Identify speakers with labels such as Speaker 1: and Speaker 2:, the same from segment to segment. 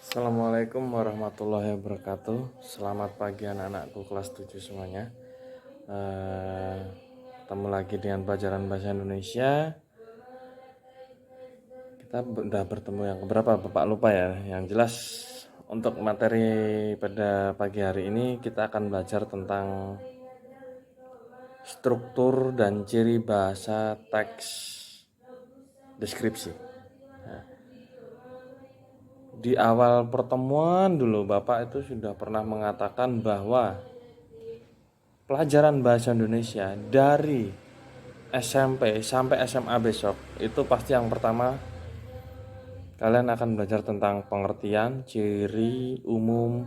Speaker 1: Assalamualaikum warahmatullahi wabarakatuh. Selamat pagi anak-anakku kelas 7 semuanya. Ketemu lagi dengan pelajaran bahasa Indonesia. Kita udah bertemu yang keberapa Bapak lupa ya. Yang jelas untuk materi pada pagi hari ini kita akan belajar tentang struktur dan ciri bahasa teks deskripsi. Di awal pertemuan dulu Bapak itu sudah pernah mengatakan bahwa pelajaran bahasa Indonesia dari SMP sampai SMA besok itu pasti yang pertama kalian akan belajar tentang pengertian, ciri umum,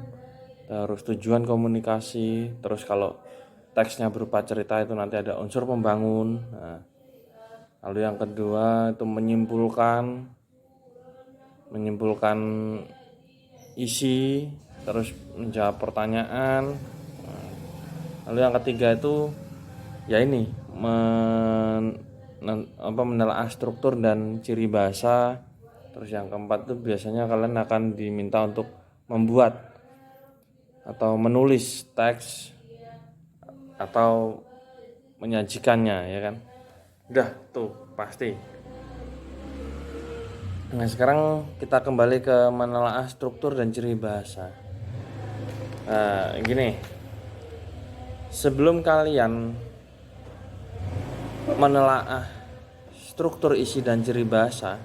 Speaker 1: terus tujuan komunikasi, terus kalau teksnya berupa cerita itu nanti ada unsur pembangun. Lalu yang kedua itu menyimpulkan isi, terus menjawab pertanyaan. Lalu yang ketiga itu ya ini menelaah struktur dan ciri bahasa. Terus yang keempat itu biasanya kalian akan diminta untuk membuat atau menulis teks atau menyajikannya, ya kan. Udah tuh pasti. Nah sekarang kita kembali ke menelaah struktur dan ciri bahasa. Nah gini, sebelum kalian menelaah struktur isi dan ciri bahasa,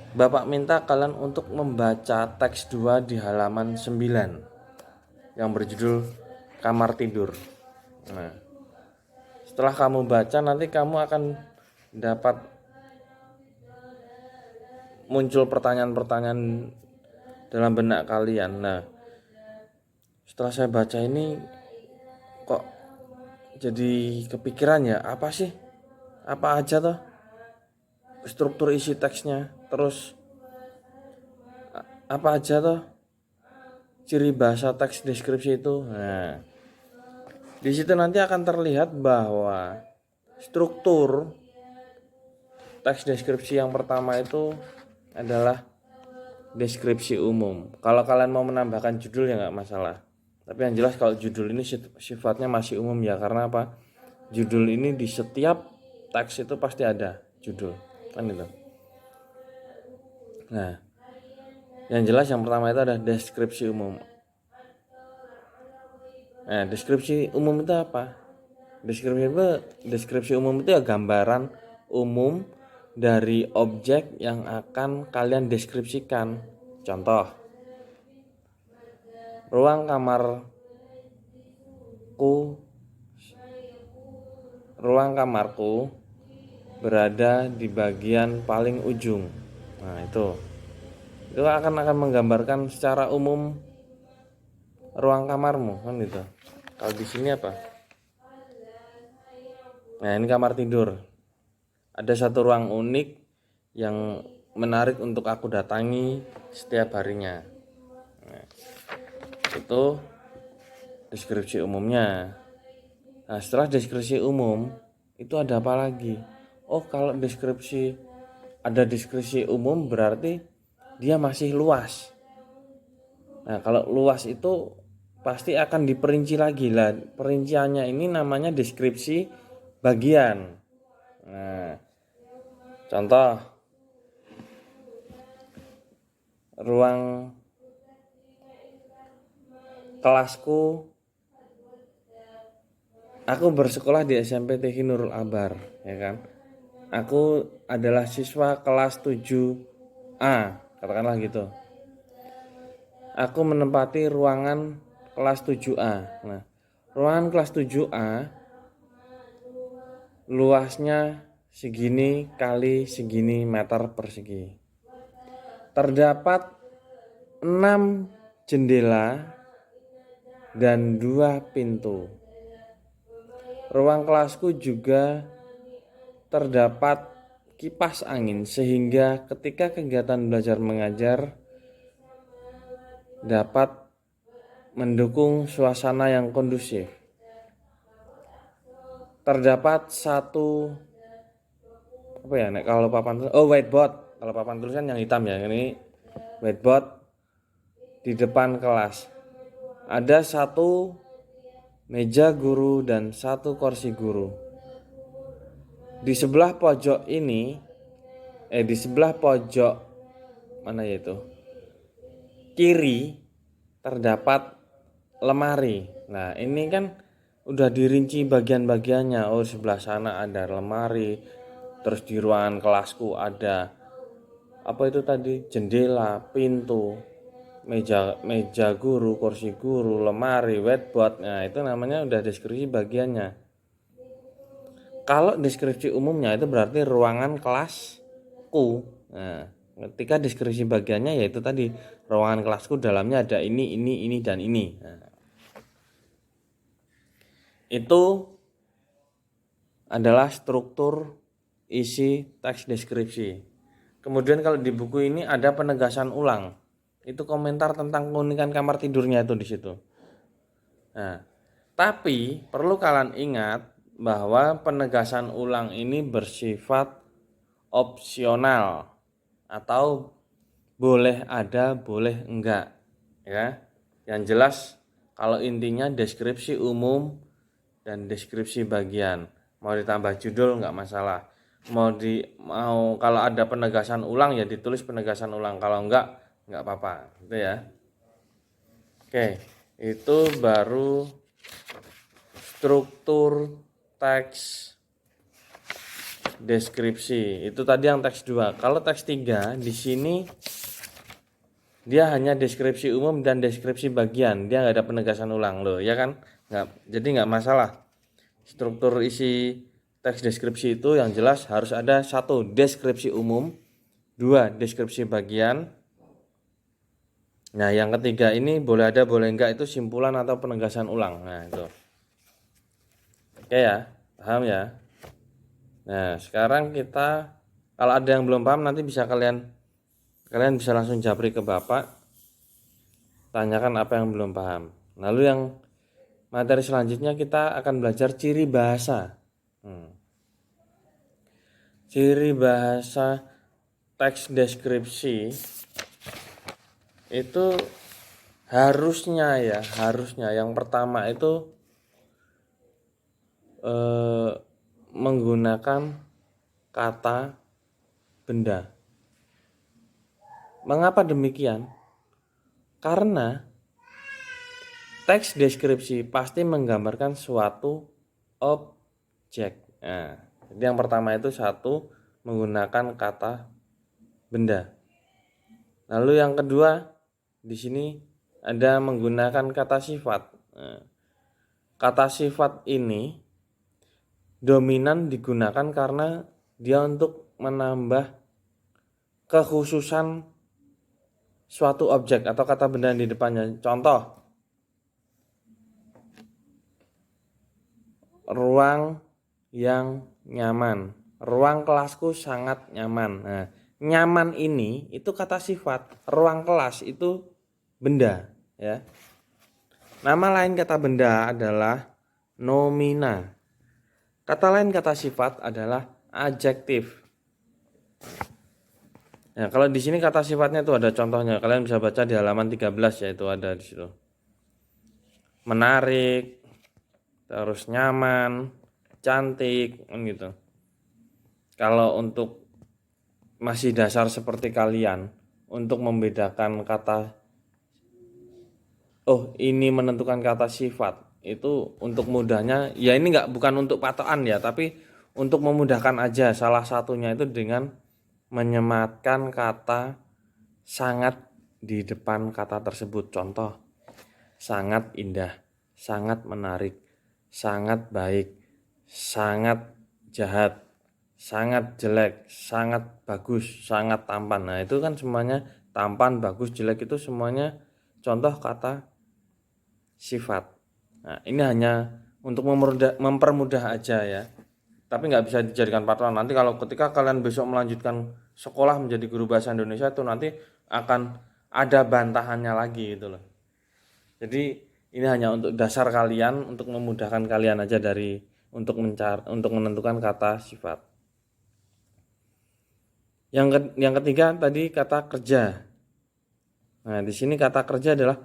Speaker 1: Bapak minta kalian untuk membaca teks 2 di halaman 9 yang berjudul kamar tidur. Nah, setelah kamu baca nanti kamu akan dapat muncul pertanyaan-pertanyaan dalam benak kalian. Nah, setelah saya baca ini kok jadi kepikiran ya, apa sih? Apa aja tuh struktur isi teksnya? Terus apa aja tuh ciri bahasa teks deskripsi itu? Nah, di situ nanti akan terlihat bahwa struktur teks deskripsi yang pertama itu adalah deskripsi umum. Kalau kalian mau menambahkan judul ya nggak masalah. Tapi yang jelas kalau judul ini sifatnya masih umum ya, karena apa? Judul ini di setiap teks itu pasti ada judul, kan itu. Nah, yang jelas yang pertama itu ada deskripsi umum. Nah, deskripsi umum itu apa? Deskripsi umum itu ya gambaran umum dari objek yang akan kalian deskripsikan. Contoh, ruang kamarku berada di bagian paling ujung. Nah, itu akan menggambarkan secara umum ruang kamarmu, kan itu. Kalau di sini apa? Nah, ini kamar tidur. Ada satu ruang unik yang menarik untuk aku datangi setiap harinya. Nah, itu deskripsi umumnya. Nah, setelah deskripsi umum itu ada apa lagi? Oh, kalau ada deskripsi umum berarti dia masih luas. Nah, kalau luas itu pasti akan diperinci lagi lah. Perinciannya ini namanya deskripsi bagian. Nah, contoh ruang kelasku, aku bersekolah di SMP Tinggi Nurul Akbar, ya kan. Aku adalah siswa kelas 7A, katakanlah gitu. Aku menempati ruangan kelas 7A. Nah, ruangan kelas 7A luasnya segini kali segini meter persegi. Terdapat 6 jendela dan 2 pintu. Ruang kelasku juga terdapat kipas angin sehingga ketika kegiatan belajar mengajar dapat mendukung suasana yang kondusif. Terdapat satu whiteboard. Kalau papan tulisan yang hitam ya, ini whiteboard di depan kelas. Ada satu meja guru dan satu kursi guru. Di sebelah pojok ini, di sebelah pojok mana yaitu kiri terdapat lemari. Nah ini kan udah dirinci bagian-bagiannya. Oh sebelah sana ada lemari, terus di ruangan kelasku ada apa itu tadi, jendela, pintu, meja guru, kursi guru, lemari, whiteboard. Nah itu namanya udah deskripsi bagiannya. Kalau deskripsi umumnya itu berarti ruangan kelasku. Nah ketika deskripsi bagiannya yaitu tadi ruangan kelasku, dalamnya ada ini dan ini. Nah, itu adalah struktur isi teks deskripsi. Kemudian kalau di buku ini ada penegasan ulang. Itu komentar tentang keunikan kamar tidurnya itu di situ. Nah, tapi perlu kalian ingat bahwa penegasan ulang ini bersifat opsional atau boleh ada, boleh enggak, ya. Yang jelas kalau intinya deskripsi umum dan deskripsi bagian. Mau ditambah judul enggak masalah. Mau kalau ada penegasan ulang ya ditulis penegasan ulang, kalau enggak apa-apa, gitu ya. Oke, itu baru struktur teks deskripsi. Itu tadi yang teks 2. Kalau teks 3 di sini dia hanya deskripsi umum dan deskripsi bagian. Dia nggak ada penegasan ulang loh, ya kan? Jadi nggak masalah. Struktur isi teks deskripsi itu yang jelas harus ada 1 deskripsi umum, 2 deskripsi bagian. Nah, yang ketiga ini boleh ada, boleh enggak itu simpulan atau penegasan ulang. Nah, itu. Oke ya, paham ya? Nah, sekarang kita kalau ada yang belum paham nanti bisa kalian bisa langsung japri ke Bapak, tanyakan apa yang belum paham. Lalu yang materi selanjutnya kita akan belajar ciri bahasa. Ciri bahasa teks deskripsi itu harusnya yang pertama itu menggunakan kata benda. Mengapa demikian? Karena teks deskripsi pasti menggambarkan suatu objek. Nah, jadi yang pertama itu 1 menggunakan kata benda. Lalu yang kedua di sini ada menggunakan kata sifat. Nah, kata sifat ini dominan digunakan karena dia untuk menambah kekhususan suatu objek atau kata benda di depannya. Contoh, ruang yang nyaman. Ruang kelasku sangat nyaman. Nah, nyaman ini itu kata sifat, ruang kelas itu benda, ya. Nama lain kata benda adalah nomina. Kata lain kata sifat adalah adjektif. Nah, kalau di sini kata sifatnya itu ada contohnya. Kalian bisa baca di halaman 13 ya, itu ada di situ. Menarik, terus nyaman, cantik, gitu. Kalau untuk masih dasar seperti kalian, untuk membedakan kata ini menentukan kata sifat, itu untuk mudahnya ya ini bukan untuk patokan ya, tapi untuk memudahkan aja. Salah satunya itu dengan menyematkan kata sangat di depan kata tersebut. Contoh, sangat indah, sangat menarik, sangat baik, sangat jahat, sangat jelek, sangat bagus, sangat tampan. Nah itu kan semuanya tampan, bagus, jelek itu semuanya contoh kata sifat. Nah ini hanya untuk mempermudah aja ya, tapi nggak bisa dijadikan patokan. Nanti kalau ketika kalian besok melanjutkan sekolah menjadi guru bahasa Indonesia itu nanti akan ada bantahannya lagi gitu loh. Jadi ini hanya untuk dasar kalian, untuk memudahkan kalian aja untuk menentukan kata sifat. Yang ketiga tadi kata kerja. Nah, di sini kata kerja adalah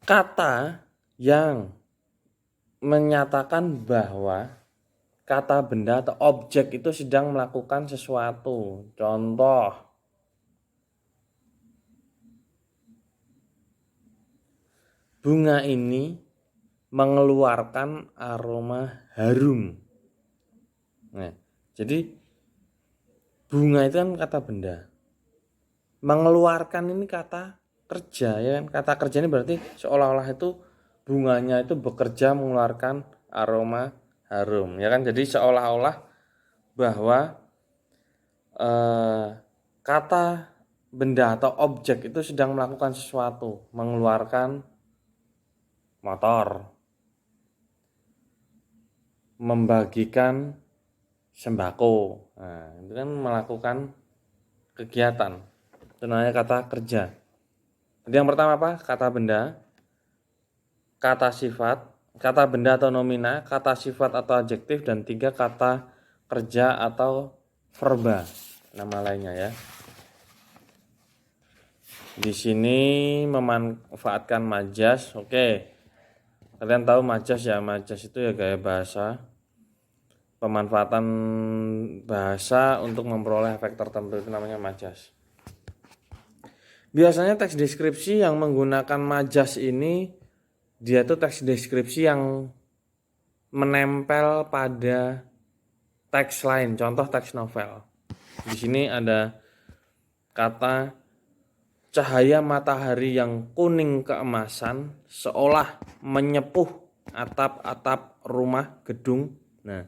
Speaker 1: kata yang menyatakan bahwa kata benda atau objek itu sedang melakukan sesuatu. Contoh, bunga ini mengeluarkan aroma harum. Nah, jadi bunga itu kan kata benda. Mengeluarkan ini kata kerja, ya kan? Kata kerja ini berarti seolah-olah itu bunganya itu bekerja mengeluarkan aroma harum, ya kan? Jadi seolah-olah bahwa kata benda atau objek itu sedang melakukan sesuatu, mengeluarkan motor, membagikan sembako. Nah, itu kan melakukan kegiatan. Itu namanya kata kerja. Jadi yang pertama apa? Kata benda, kata sifat, kata benda atau nomina, kata sifat atau adjektif, dan 3 kata kerja atau verba, nama lainnya ya. Di sini memanfaatkan majas. Oke. Kalian tahu majas ya? Majas itu ya gaya bahasa. Pemanfaatan bahasa untuk memperoleh efek tertentu itu namanya majas. Biasanya teks deskripsi yang menggunakan majas ini dia tuh teks deskripsi yang menempel pada teks lain, contoh teks novel. Di sini ada kata cahaya matahari yang kuning keemasan seolah menyepuh atap-atap rumah gedung. Nah,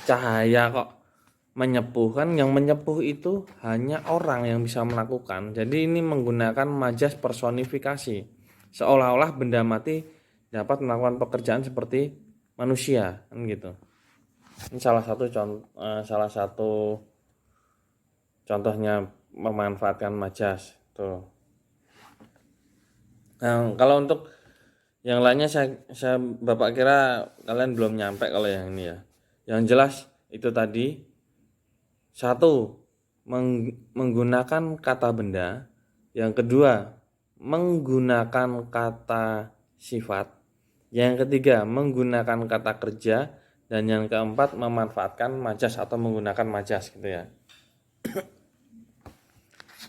Speaker 1: cahaya kok menyepuh, kan yang menyepuh itu hanya orang yang bisa melakukan. Jadi ini menggunakan majas personifikasi. Seolah-olah benda mati dapat melakukan pekerjaan seperti manusia, kan gitu. Ini salah satu contohnya memanfaatkan majas tuh. Nah, kalau untuk yang lainnya saya Bapak kira kalian belum nyampe kalau yang ini ya. Yang jelas itu tadi, satu, menggunakan kata benda. Yang kedua, menggunakan kata sifat. Yang ketiga, menggunakan kata kerja. Dan yang keempat, memanfaatkan majas atau menggunakan majas gitu ya.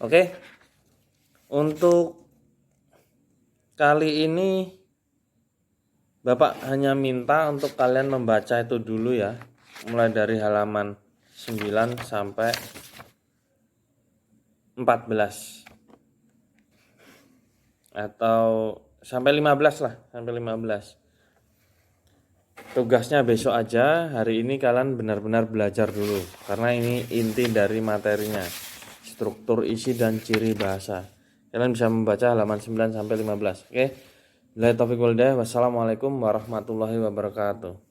Speaker 1: Oke. Untuk kali ini Bapak hanya minta untuk kalian membaca itu dulu ya. Mulai dari halaman 9 sampai 14 atau sampai 15 lah, sampai 15. Tugasnya besok aja, hari ini kalian benar-benar belajar dulu karena ini inti dari materinya. Struktur isi dan ciri bahasa. Kalian bisa membaca halaman 9 sampai 15. Oke. Wassalamualaikum warahmatullahi wabarakatuh.